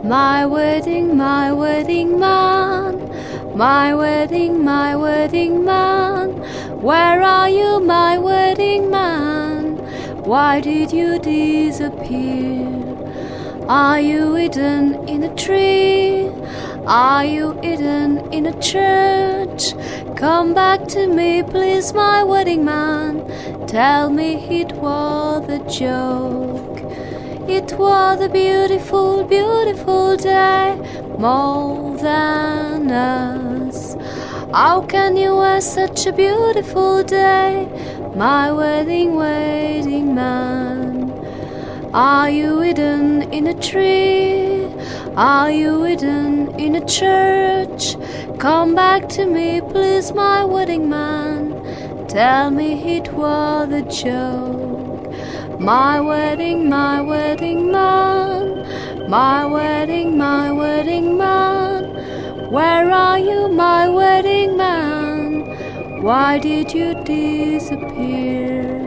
My wedding man, my wedding man. Where are you, my wedding man? Why did you disappear? Are you hidden in a tree? Are you hidden in a church? Come back to me, please, my wedding man. Tell me it was a joke. It was a beautiful, beautiful day, more than us. How can you have such a beautiful day, my wedding man? Are you hidden in a tree? Are you hidden in a church? Come back to me, please, my wedding man. Tell me it was a joke. My wedding man. My wedding man. Where are you, my wedding man? Why did you disappear?